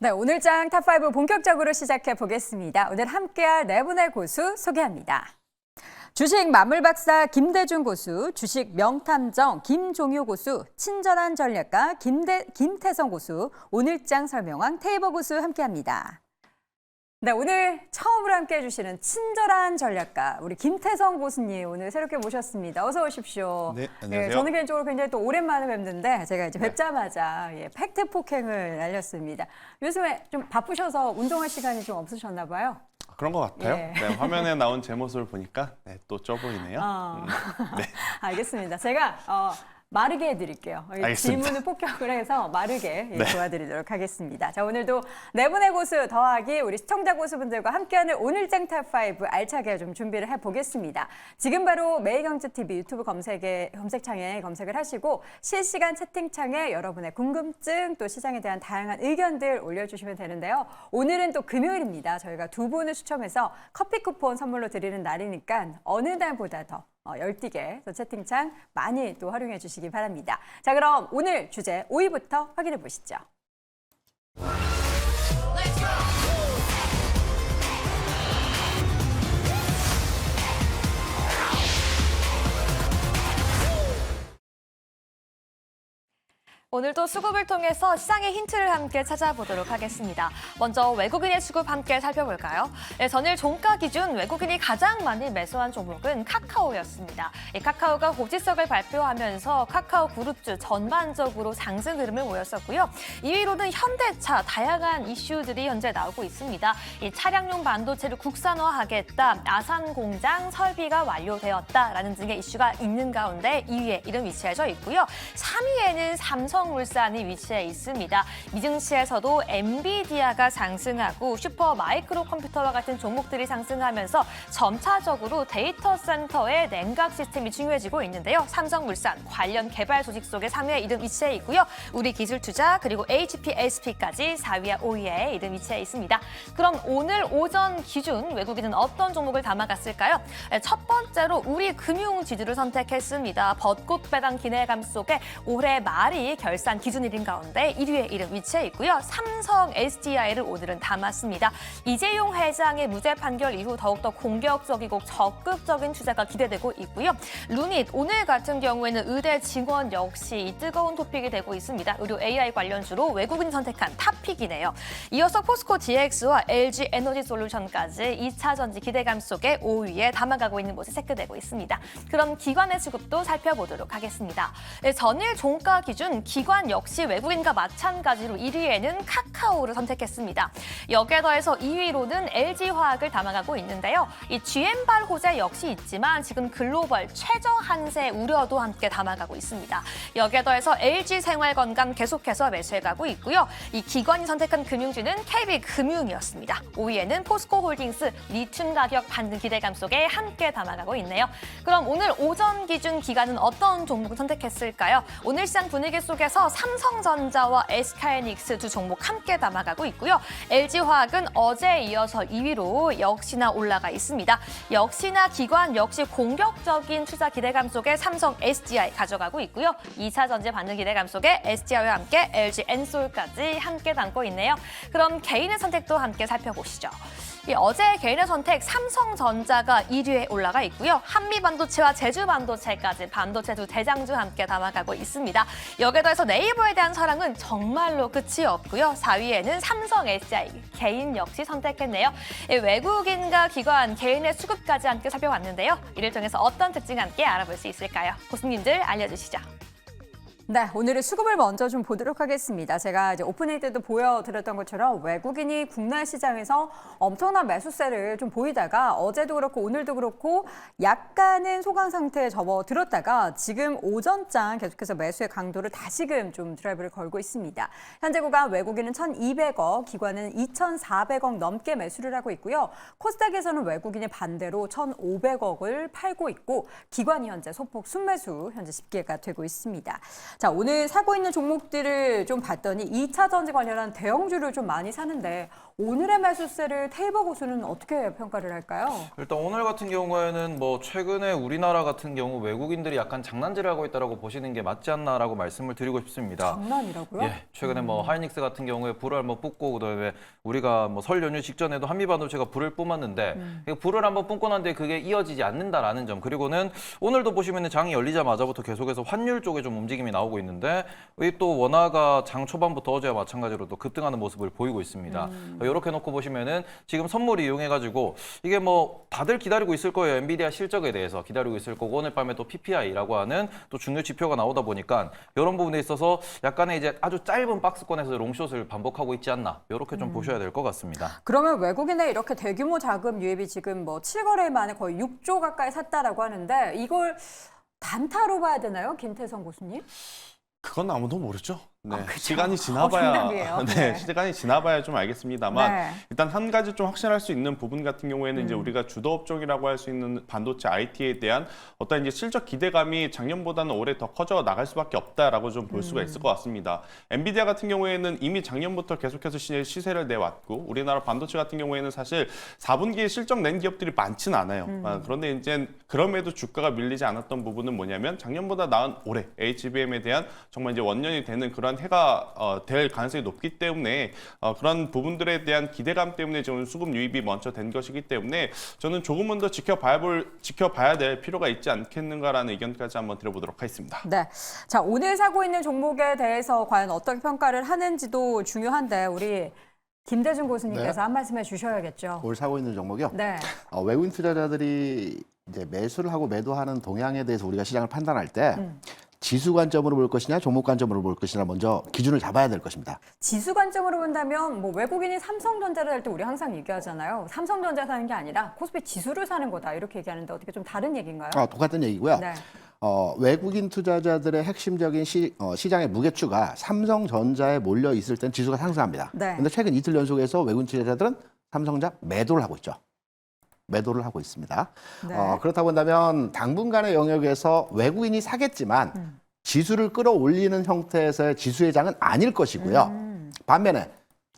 네, 오늘장 탑5 본격적으로 시작해 보겠습니다. 오늘 함께할 네 분의 고수 소개합니다. 주식 만물박사 김대중 고수, 주식 명탐정 김종효 고수, 친절한 전략가 김태성 고수, 오늘장 설명왕 테이버 고수 함께합니다. 네, 오늘 처음으로 함께해 주시는 친절한 전략가 우리 김태성 고수님 오늘 새롭게 모셨습니다. 어서 오십시오. 네, 안녕하세요. 저는 개인적으로 굉장히 또 오랜만에 뵙는데 제가 이제 뵙자마자 팩트 폭행을 날렸습니다. 요즘에 좀 바쁘셔서 운동할 시간이 좀 없으셨나 봐요. 그런 것 같아요. 예. 네, 화면에 나온 제 모습을 보니까 또 쪄 보이네요. 네. 알겠습니다. 제가 마르게 해드릴게요. 알겠습니다. 질문을 폭격을 해서 마르게 네. 도와드리도록 하겠습니다. 자, 오늘도 네 분의 고수 더하기 우리 시청자 고수분들과 함께하는 오늘장 탑5 알차게 좀 준비를 해보겠습니다. 지금 바로 매일경제TV 유튜브 검색창에 검색을 하시고 실시간 채팅창에 여러분의 궁금증 또 시장에 대한 다양한 의견들 올려주시면 되는데요. 오늘은 또 금요일입니다. 저희가 두 분을 추첨해서 커피 쿠폰 선물로 드리는 날이니까 어느 날보다 더 열띠게 채팅창 많이 또 활용해 주시기 바랍니다. 자, 그럼 오늘 주제 5위부터 확인해 보시죠. 오늘도 수급을 통해서 시장의 힌트를 함께 찾아보도록 하겠습니다. 먼저 외국인의 수급 함께 살펴볼까요? 네, 전일 종가 기준 외국인이 가장 많이 매수한 종목은 카카오였습니다. 이 카카오가 고지석을 발표하면서 카카오 그룹주 전반적으로 상승 흐름을 보였었고요. 2위로는 현대차 다양한 이슈들이 현재 나오고 있습니다. 이 차량용 반도체를 국산화하겠다, 아산 공장 설비가 완료되었다라는 등의 이슈가 있는 가운데 2위에 이름 위치해져 있고요. 3위에는 삼성물산이 위치해 있습니다. 미증시에서도 엔비디아가 상승하고 슈퍼 마이크로 컴퓨터와 같은 종목들이 상승하면서 점차적으로 데이터 센터의 냉각 시스템이 중요해지고 있는데요. 삼성물산 관련 개발 조직 속에 3위에 이름 위치해 있고요. 우리기술투자 그리고 HPSP까지 4위와 5위에 이름 위치해 있습니다. 그럼 오늘 오전 기준 외국인은 어떤 종목을 담아갔을까요? 첫 번째로 우리금융지주를 선택했습니다. 벚꽃 배당 기대감 속에 올해 말이 결산 기준일인 가운데 1위에 이름 위치해 있고요. 삼성 SDI를 오늘은 담았습니다. 이재용 회장의 무죄 판결 이후 더욱더 공격적이고 적극적인 투자가 기대되고 있고요. 루닛 오늘 같은 경우에는 의대 증원 역시 뜨거운 토픽이 되고 있습니다. 의료 AI 관련주로 외국인이 선택한 탑픽이네요. 이어서 포스코 DX와 LG 에너지 솔루션까지 2차 전지 기대감 속에 5위에 담아가고 있는 모습이 체크되고 있습니다. 그럼 기관의 수급도 살펴보도록 하겠습니다. 전일 종가 기준 기관 역시 외국인과 마찬가지로 1위에는 카카오를 선택했습니다. 여기에 더해서 2위로는 LG화학을 담아가고 있는데요. 이 GM발 호재 역시 있지만 지금 글로벌 최저 한세 우려도 함께 담아가고 있습니다. 여기에 더해서 LG생활건강 계속해서 매수해가고 있고요. 이 기관이 선택한 금융주는 KB금융이었습니다. 5위에는 포스코홀딩스 리튬 가격 반등 기대감 속에 함께 담아가고 있네요. 그럼 오늘 오전 기준 기관은 어떤 종목을 선택했을까요? 오늘 시장 분위기 속에서 삼성전자와 SK하이닉스 두 종목 함께 담아가고 있고요. LG화학은 어제에 이어서 2위로 역시나 올라가 있습니다. 역시나 기관 역시 공격적인 투자 기대감 속에 삼성 SDI 가져가고 있고요. 2차 전지 반등 기대감 속에 SDI와 함께 LG 엔솔까지 함께 담고 있네요. 그럼 개인의 선택도 함께 살펴보시죠. 어제 개인의 선택 삼성전자가 1위에 올라가 있고요. 한미반도체와 제주반도체까지 반도체 두 대장주 함께 담아가고 있습니다. 여기에 더해서 네이버에 대한 사랑은 정말로 끝이 없고요. 4위에는 삼성 SDI 개인 역시 선택했네요. 외국인과 기관, 개인의 수급까지 함께 살펴봤는데요. 이를 통해서 어떤 특징 함께 알아볼 수 있을까요? 고수님들 알려주시죠. 네, 오늘의 수급을 먼저 좀 보도록 하겠습니다. 제가 이제 오프닝 때도 보여드렸던 것처럼 외국인이 국내 시장에서 엄청난 매수세를 좀 보이다가 어제도 그렇고 오늘도 그렇고 약간은 소강 상태에 접어들었다가 지금 오전장 계속해서 매수의 강도를 다시금 좀 드라이브를 걸고 있습니다. 현재 구간 외국인은 1,200억, 기관은 2,400억 넘게 매수를 하고 있고요. 코스닥에서는 외국인이 반대로 1,500억을 팔고 있고 기관이 현재 소폭 순매수 현재 집계가 되고 있습니다. 자, 오늘 사고 있는 종목들을 좀 봤더니 2차 전지 관련한 대형주를 좀 많이 사는데 오늘의 매수세를 테이버 고수는 어떻게 평가를 할까요? 일단 오늘 같은 경우에는 뭐 최근에 우리나라 같은 경우 외국인들이 약간 장난질을 하고 있다라고 보시는 게 맞지 않나라고 말씀을 드리고 싶습니다. 장난이라고요? 예, 최근에 뭐 하이닉스 같은 경우에 불을 한번 뿜고 그다음에 우리가 뭐 설 연휴 직전에도 한미반도체가 불을 뿜었는데 이 불을 한번 뿜고 난 뒤에 그게 이어지지 않는다라는 점, 그리고는 오늘도 보시면은 장이 열리자마자부터 계속해서 환율 쪽에 좀 움직임이 나오고 있는데 이 또 원화가 장 초반부터 어제와 마찬가지로 또 급등하는 모습을 보이고 있습니다. 이렇게 놓고 보시면은 지금 선물 이용해가지고 이게 뭐 다들 기다리고 있을 거예요. 엔비디아 실적에 대해서 기다리고 있을 거고 오늘 밤에 또 PPI라고 하는 또 중요 지표가 나오다 보니까 이런 부분에 있어서 약간의 이제 아주 짧은 박스권에서 롱숏을 반복하고 있지 않나 이렇게 좀 보셔야 될 것 같습니다. 그러면 외국인의 이렇게 대규모 자금 유입이 지금 뭐 7거래 만에 거의 6조 가까이 샀다라고 하는데 이걸 단타로 봐야 되나요, 김태성 교수님? 그건 아무도 모르죠. 네, 그쵸. 시간이 지나봐야 정답이에요. 네, 네. 시간이 지나봐야 좀 알겠습니다만 네. 일단 한 가지 좀 확신할 수 있는 부분 같은 경우에는 이제 우리가 주도 업종이라고 할 수 있는 반도체 IT에 대한 어떤 이제 실적 기대감이 작년보다는 올해 더 커져 나갈 수밖에 없다라고 좀 볼 수가 있을 것 같습니다. 엔비디아 같은 경우에는 이미 작년부터 계속해서 시세를 내왔고 우리나라 반도체 같은 경우에는 사실 4분기에 실적 낸 기업들이 많지는 않아요. 그런데 이제 그럼에도 주가가 밀리지 않았던 부분은 뭐냐면 작년보다 나은 올해 HBM에 대한 정말 이제 원년이 되는 그런 해가 될 가능성이 높기 때문에 그런 부분들에 대한 기대감 때문에 지금 수급 유입이 먼저 된 것이기 때문에 저는 조금은 더 지켜봐야 될 필요가 있지 않겠는가라는 의견까지 한번 드려보도록 하겠습니다. 네. 자, 오늘 사고 있는 종목에 대해서 과연 어떻게 평가를 하는지도 중요한데 우리 김대중 교수님께서 네. 한 말씀 해주셔야겠죠. 오늘 사고 있는 종목이요. 네. 외국인 투자자들이 이제 매수를 하고 매도하는 동향에 대해서 우리가 시장을 판단할 때 지수 관점으로 볼 것이냐, 종목 관점으로 볼 것이냐 먼저 기준을 잡아야 될 것입니다. 지수 관점으로 본다면 뭐 외국인이 삼성전자를 할 때 우리 항상 얘기하잖아요. 삼성전자 사는 게 아니라 코스피 지수를 사는 거다 이렇게 얘기하는데 어떻게 좀 다른 얘기인가요? 똑같은 얘기고요. 네. 외국인 투자자들의 핵심적인 시장의 무게추가 삼성전자에 몰려 있을 땐 지수가 상승합니다. 네. 그런데 최근 이틀 연속해서 외국인 투자자들은 삼성전자 매도를 하고 있죠. 매도를 하고 있습니다. 네. 그렇다고 한다면 당분간의 영역에서 외국인이 사겠지만 지수를 끌어올리는 형태에서의 지수의 장은 아닐 것이고요. 반면에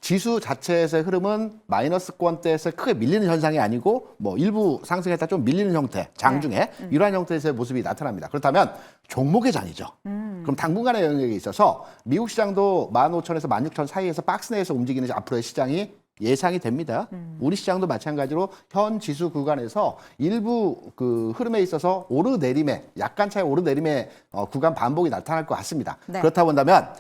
지수 자체에서의 흐름은 마이너스권대에서 크게 밀리는 현상이 아니고 뭐 일부 상승했다 좀 밀리는 형태, 장 중에 이러한 형태에서의 모습이 나타납니다. 그렇다면 종목의 장이죠. 그럼 당분간의 영역에 있어서 미국 시장도 15,000에서 16,000 사이에서 박스 내에서 움직이는 앞으로의 시장이 예상이 됩니다. 우리 시장도 마찬가지로 현 지수 구간에서 일부 그 흐름에 있어서 오르내림의 약간 차의 오르내림의 구간 반복이 나타날 것 같습니다. 네. 그렇다고 한다면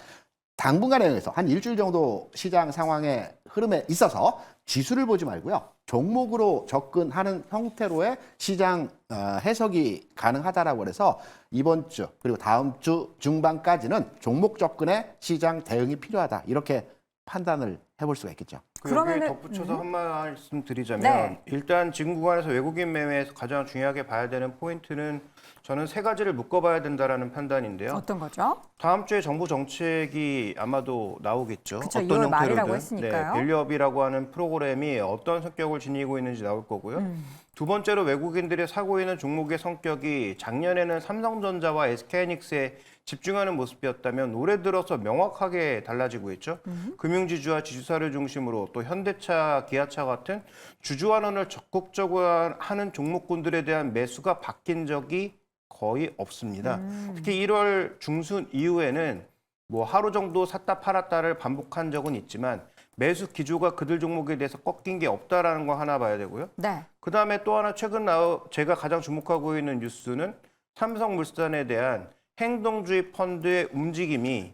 당분간에 의해서 한 일주일 정도 시장 상황의 흐름에 있어서 지수를 보지 말고요. 종목으로 접근하는 형태로의 시장 해석이 가능하다라고 해서 이번 주 그리고 다음 주 중반까지는 종목 접근의 시장 대응이 필요하다. 이렇게 판단을 해볼 수가 있겠죠. 그러면은- 여기에 덧붙여서 한 말씀 드리자면 네. 일단 지금 구간에서 외국인 매매에서 가장 중요하게 봐야 되는 포인트는 저는 세 가지를 묶어봐야 된다라는 판단인데요. 어떤 거죠? 다음 주에 정부 정책이 아마도 나오겠죠. 그쵸, 어떤 2월 말이라고 형태로든. 했으니까요. 네, 밸류업이라고 하는 프로그램이 어떤 성격을 지니고 있는지 나올 거고요. 두 번째로 외국인들이 사고 있는 종목의 성격이 작년에는 삼성전자와 SK하이닉스에 집중하는 모습이었다면 올해 들어서 명확하게 달라지고 있죠. 금융지주와 지주사를 중심으로 또 현대차, 기아차 같은 주주환원을 적극적으로 하는 종목군들에 대한 매수가 바뀐 적이 거의 없습니다. 특히 1월 중순 이후에는 뭐 하루 정도 샀다 팔았다를 반복한 적은 있지만 매수 기조가 그들 종목에 대해서 꺾인 게 없다라는 거 하나 봐야 되고요. 네. 그다음에 또 하나 최근 제가 가장 주목하고 있는 뉴스는 삼성물산에 대한 행동주의 펀드의 움직임이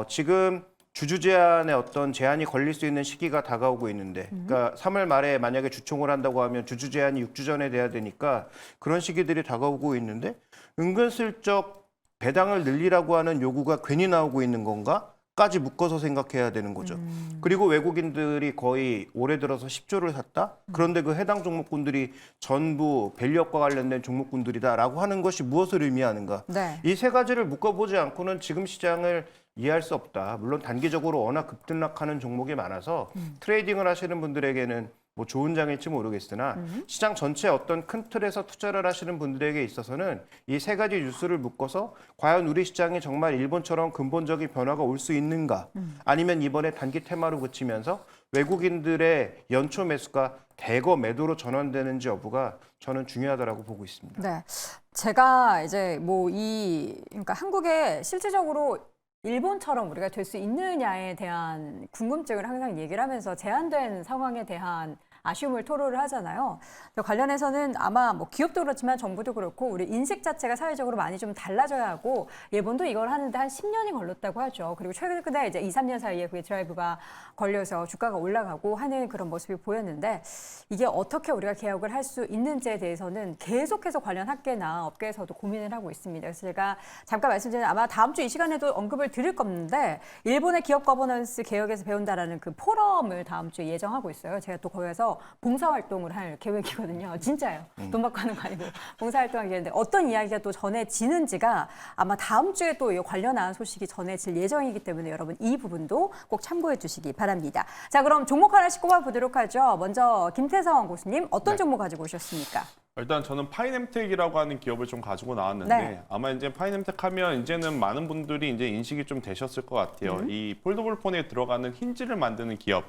지금 주주 제한에 어떤 제한이 걸릴 수 있는 시기가 다가오고 있는데, 그러니까 3월 말에 만약에 주총을 한다고 하면 주주 제한이 6주 전에 돼야 되니까 그런 시기들이 다가오고 있는데 은근슬쩍 배당을 늘리라고 하는 요구가 괜히 나오고 있는 건가? 까지 묶어서 생각해야 되는 거죠. 그리고 외국인들이 거의 올해 들어서 10조를 샀다? 그런데 그 해당 종목군들이 전부 밸류업과 관련된 종목군들이다라고 하는 것이 무엇을 의미하는가? 네. 이 세 가지를 묶어보지 않고는 지금 시장을 이해할 수 없다. 물론 단기적으로 워낙 급등락하는 종목이 많아서 트레이딩을 하시는 분들에게는 뭐 좋은 장일지 모르겠으나 시장 전체 어떤 큰 틀에서 투자를 하시는 분들에게 있어서는 이 세 가지 뉴스를 묶어서 과연 우리 시장이 정말 일본처럼 근본적인 변화가 올 수 있는가, 아니면 이번에 단기 테마로 그치면서 외국인들의 연초 매수가 대거 매도로 전환되는지 여부가 저는 중요하다라고 보고 있습니다. 네. 제가 이제 그러니까 한국에 실질적으로 일본처럼 우리가 될 수 있느냐에 대한 궁금증을 항상 얘기를 하면서 제한된 상황에 대한 아쉬움을 토로를 하잖아요. 관련해서는 아마 기업도 그렇지만 정부도 그렇고 우리 인식 자체가 사회적으로 많이 좀 달라져야 하고 일본도 이걸 하는데 한 10년이 걸렸다고 하죠. 그리고 최근에 이제 2, 3년 사이에 그게 드라이브가 걸려서 주가가 올라가고 하는 그런 모습이 보였는데 이게 어떻게 우리가 개혁을 할 수 있는지에 대해서는 계속해서 관련 학계나 업계에서도 고민을 하고 있습니다. 그래서 제가 잠깐 말씀드린 아마 다음 주 이 시간에도 언급을 드릴 건데 일본의 기업 거버넌스 개혁에서 배운다라는 그 포럼을 다음 주에 예정하고 있어요. 제가 또 거기서 봉사활동을 할 계획이거든요. 진짜요. 돈 받고 하는 거 아니고 봉사활동하겠는데 어떤 이야기가 또 전해지는지가 아마 다음 주에 또 관련한 소식이 전해질 예정이기 때문에 여러분 이 부분도 꼭 참고해 주시기 바랍니다. 자, 그럼 종목 하나씩 꼽아보도록 하죠. 먼저 김태성 교수님 어떤 종목 가지고 오셨습니까? 일단 저는 파이넴텍이라고 하는 기업을 좀 가지고 나왔는데 네. 아마 이제 파이넴텍 하면 이제는 많은 분들이 이제 인식이 좀 되셨을 것 같아요. 이 폴더블 폰에 들어가는 힌지를 만드는 기업.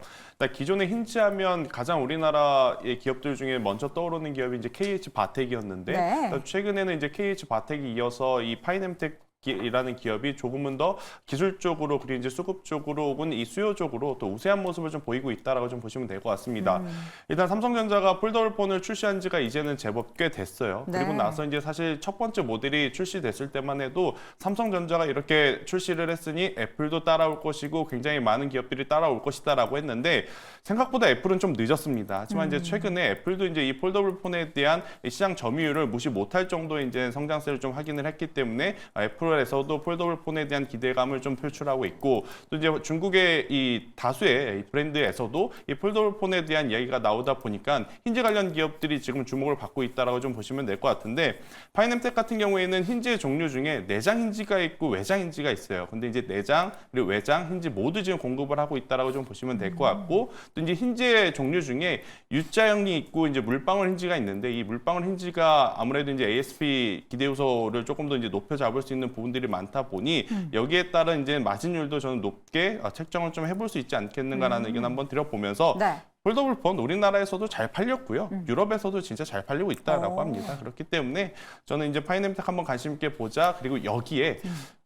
기존에 힌지 하면 가장 우리나라의 기업들 중에 먼저 떠오르는 기업이 이제 KH 바텍이었는데 네. 최근에는 이제 KH 바텍이 이어서 이 파이넴텍 이라는 기업이 조금은 더 기술적으로 그리고 이제 수급적으로 혹은 이 수요적으로 또 우세한 모습을 좀 보이고 있다라고 좀 보시면 될 것 같습니다. 일단 삼성전자가 폴더블 폰을 출시한 지가 이제는 제법 꽤 됐어요. 네. 그리고 나서 이제 사실 첫 번째 모델이 출시됐을 때만 해도 삼성전자가 이렇게 출시를 했으니 애플도 따라올 것이고 굉장히 많은 기업들이 따라올 것이다라고 했는데 생각보다 애플은 좀 늦었습니다. 하지만 이제 최근에 애플도 이제 이 폴더블 폰에 대한 시장 점유율을 무시 못할 정도의 이제 성장세를 좀 확인을 했기 때문에 애플에서도 폴더블 폰에 대한 기대감을 좀 표출하고 있고 또 이제 중국의 이 다수의 브랜드에서도 이 폴더블 폰에 대한 이야기가 나오다 보니까 힌지 관련 기업들이 지금 주목을 받고 있다라고 좀 보시면 될 것 같은데 파이넴텍 같은 경우에는 힌지의 종류 중에 내장 힌지가 있고 외장 힌지가 있어요. 근데 이제 내장 그리고 외장 힌지 모두 지금 공급을 하고 있다라고 좀 보시면 될 것 같고 또 이제 힌지의 종류 중에 U자형이 있고 이제 물방울 힌지가 있는데 이 물방울 힌지가 아무래도 이제 ASP 기대 요소를 조금 더 이제 높여 잡을 수 있는 부분들이 많다 보니 여기에 따른 이제 마진율도 저는 높게 책정을 좀 해볼 수 있지 않겠는가라는 의견 한번 드려보면서 네. 폴더블 폰 우리나라에서도 잘 팔렸고요. 유럽에서도 진짜 잘 팔리고 있다라고 오. 합니다. 그렇기 때문에 저는 이제 파이넴텍 한번 관심 있게 보자. 그리고 여기에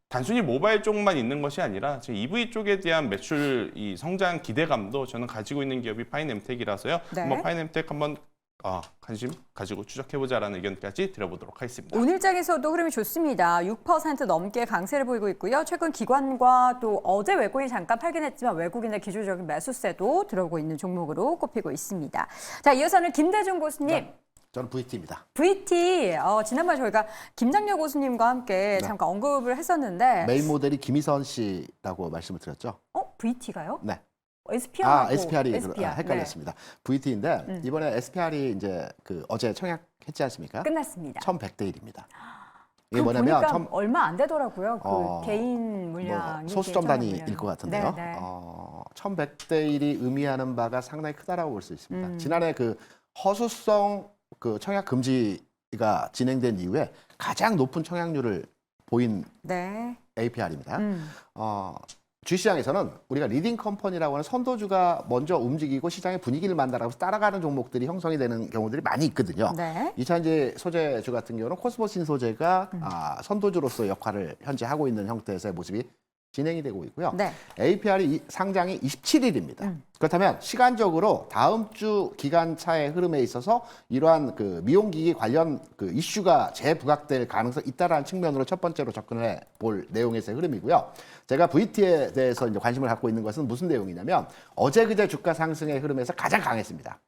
단순히 모바일 쪽만 있는 것이 아니라 지금 EV 쪽에 대한 매출 이 성장 기대감도 저는 가지고 있는 기업이 파이넴텍이라서요. 네. 한번 파이넴텍 한번 관심 가지고 추적해보자라는 의견까지 드려보도록 하겠습니다. 오늘장에서도 흐름이 좋습니다. 6% 넘게 강세를 보이고 있고요. 최근 기관과 또 어제 외국인이 잠깐 팔긴 했지만 외국인의 기술적인 매수세도 들어오고 있는 종목으로 꼽히고 있습니다. 자, 이어서는 김대중 교수님. 네. 저는 VT입니다. VT, 지난번에 저희가 김장렬 교수님과 함께 잠깐 언급을 했었는데 메인 모델이 김희선 씨라고 말씀을 드렸죠. VT가요? 네. SPR하고 SPR이 SPR. 헷갈렸습니다. VT인데 이번에 SPR이 이제 어제 청약했지 않습니까? 끝났습니다. 1,100대 1입니다. 그 이게 뭐냐면 보니까 얼마 안 되더라고요. 그 개인 뭐 물량이 소수점 단위일 것 같은데요. 네, 네. 1,100대 1이 의미하는 바가 상당히 크다라고 볼 수 있습니다. 지난해 그 허수성 청약 금지가 진행된 이후에 가장 높은 청약률을 보인 네. APR입니다. 주시장에서는 우리가 리딩 컴퍼니라고 하는 선도주가 먼저 움직이고 시장의 분위기를 만들어서 따라가는 종목들이 형성이 되는 경우들이 많이 있거든요. 네. 이차전지 소재주 같은 경우는 코스모신 소재가 선도주로서 역할을 현재 하고 있는 형태에서의 모습이 진행이 되고 있고요. 네. APR이 상장이 27일입니다. 그렇다면 시간적으로 다음 주 기간차의 흐름에 있어서 이러한 미용기기 관련 이슈가 재부각될 가능성이 있다라는 측면으로 첫 번째로 접근해 볼 내용에서의 흐름이고요. 제가 VT에 대해서 이제 관심을 갖고 있는 것은 무슨 내용이냐면 어제 그제 주가 상승의 흐름에서 가장 강했습니다.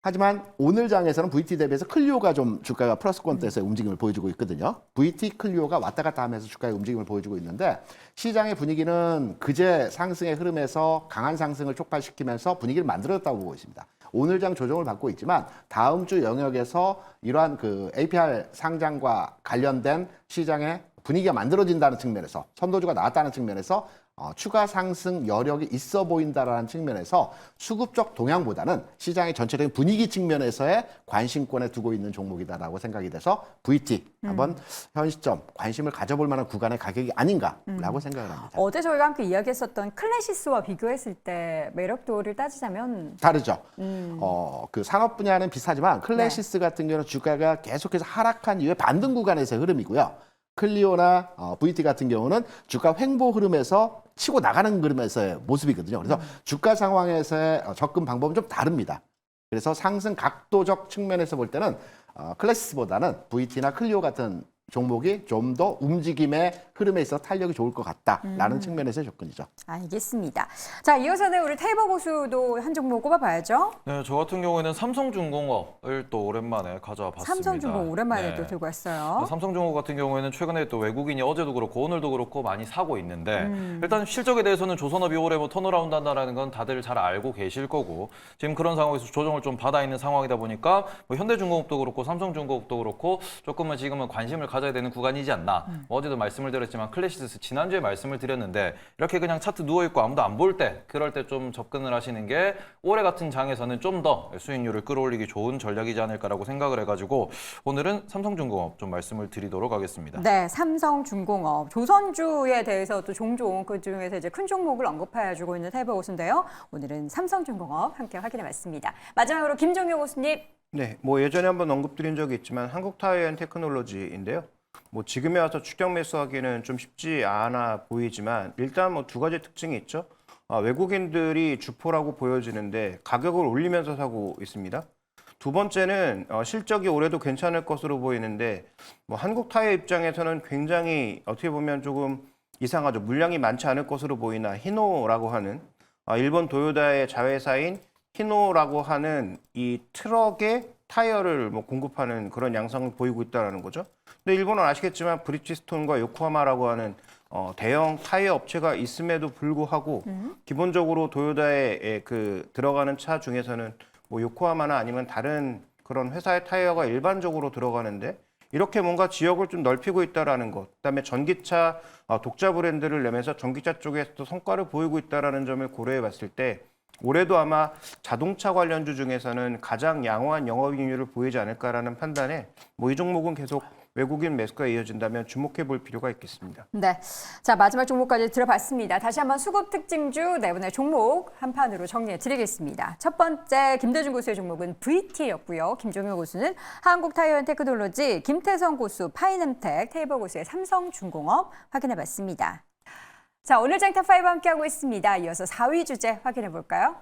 하지만 오늘 장에서는 VT 대비해서 클리오가 좀 주가가 플러스권대에서의 움직임을 보여주고 있거든요. VT 클리오가 왔다 갔다 하면서 주가의 움직임을 보여주고 있는데 시장의 분위기는 그제 상승의 흐름에서 강한 상승을 촉발시키면서 분위기를 만들었다고 보고 있습니다. 오늘 장 조정을 받고 있지만 다음 주 영역에서 이러한 APR 상장과 관련된 시장의 분위기가 만들어진다는 측면에서 선도주가 나왔다는 측면에서 추가 상승 여력이 있어 보인다라는 측면에서 수급적 동향보다는 시장의 전체적인 분위기 측면에서의 관심권에 두고 있는 종목이다라고 생각이 돼서 VT 한번 현 시점 관심을 가져볼 만한 구간의 가격이 아닌가라고 생각을 합니다. 어제 저희가 함께 이야기했었던 클래시스와 비교했을 때 매력도를 따지자면 다르죠. 그 산업 분야는 비슷하지만 클래시스 네. 같은 경우는 주가가 계속해서 하락한 이후에 반등 구간에서의 흐름이고요. 클리오나 VT 같은 경우는 주가 횡보 흐름에서 치고 나가는 흐름에서의 모습이거든요. 그래서 주가 상황에서의 접근 방법은 좀 다릅니다. 그래서 상승 각도적 측면에서 볼 때는 클래시스보다는 VT나 클리오 같은 종목이 좀 더 움직임의 흐름에 있어 탄력이 좋을 것 같다라는 측면에서의 접근이죠. 알겠습니다. 자, 이어서는 우리 테이블 고수도 한 종목 꼽아봐야죠. 네, 저 같은 경우에는 삼성중공업을 또 오랜만에 가져와 봤습니다. 삼성중공 오랜만에 네. 또 들고 왔어요. 삼성중공업 같은 경우에는 최근에 또 외국인이 어제도 그렇고 오늘도 그렇고 많이 사고 있는데 일단 실적에 대해서는 조선업이 올해 뭐 턴어라운드 한다는 건 다들 잘 알고 계실 거고 지금 그런 상황에서 조정을 좀 받아 있는 상황이다 보니까 뭐 현대중공업도 그렇고 삼성중공업도 그렇고 조금은 지금은 관심을 가져야 되는 구간이지 않나. 뭐 어제도 말씀을 드렸지만 클래시스 지난주에 말씀을 드렸는데 이렇게 그냥 차트 누워있고 아무도 안 볼 때 그럴 때 좀 접근을 하시는 게 올해 같은 장에서는 좀 더 수익률을 끌어올리기 좋은 전략이지 않을까라고 생각을 해가지고 오늘은 삼성중공업 좀 말씀을 드리도록 하겠습니다. 네, 삼성중공업, 조선주에 대해서 또 종종 그 중에서 이제 큰 종목을 언급해주고 있는 테이블 고수인데요. 오늘은 삼성중공업 함께 확인해봤습니다. 마지막으로 김종효 고수님. 네, 뭐 예전에 한번 언급드린 적이 있지만 한국타이어앤테크놀로지인데요. 뭐 지금에 와서 추격 매수하기는 좀 쉽지 않아 보이지만 일단 뭐 두 가지 특징이 있죠. 외국인들이 주포라고 보여지는데 가격을 올리면서 사고 있습니다. 두 번째는 실적이 올해도 괜찮을 것으로 보이는데 뭐 한국타이어 입장에서는 굉장히 어떻게 보면 조금 이상하죠. 물량이 많지 않을 것으로 보이나 히노라고 하는 일본 도요다의 자회사인 히노라고 하는 이 트럭의 타이어를 뭐 공급하는 그런 양상을 보이고 있다는 거죠. 근데 일본은 아시겠지만 브리ヂ스톤과 요코하마라고 하는 대형 타이어 업체가 있음에도 불구하고 기본적으로 도요다에 그 들어가는 차 중에서는 뭐 요코하마나 아니면 다른 그런 회사의 타이어가 일반적으로 들어가는데 이렇게 뭔가 지역을 좀 넓히고 있다라는 것, 그다음에 전기차 독자 브랜드를 내면서 전기차 쪽에서도 성과를 보이고 있다라는 점을 고려해 봤을 때 올해도 아마 자동차 관련주 중에서는 가장 양호한 영업이익률을 보이지 않을까라는 판단에 뭐 이 종목은 계속 외국인 매수가 이어진다면 주목해 볼 필요가 있겠습니다. 네, 자 마지막 종목까지 들어봤습니다. 다시 한번 수급 특징주 네 분의 종목 한 판으로 정리해드리겠습니다. 첫 번째 김대중 고수의 종목은 VT였고요. 김종효 고수는 한국타이어앤테크놀로지, 김태성 고수 파이넴텍, 테이블 고수의 삼성중공업 확인해봤습니다. 자 오늘 장탑5 함께하고 있습니다. 이어서 4위 주제 확인해볼까요?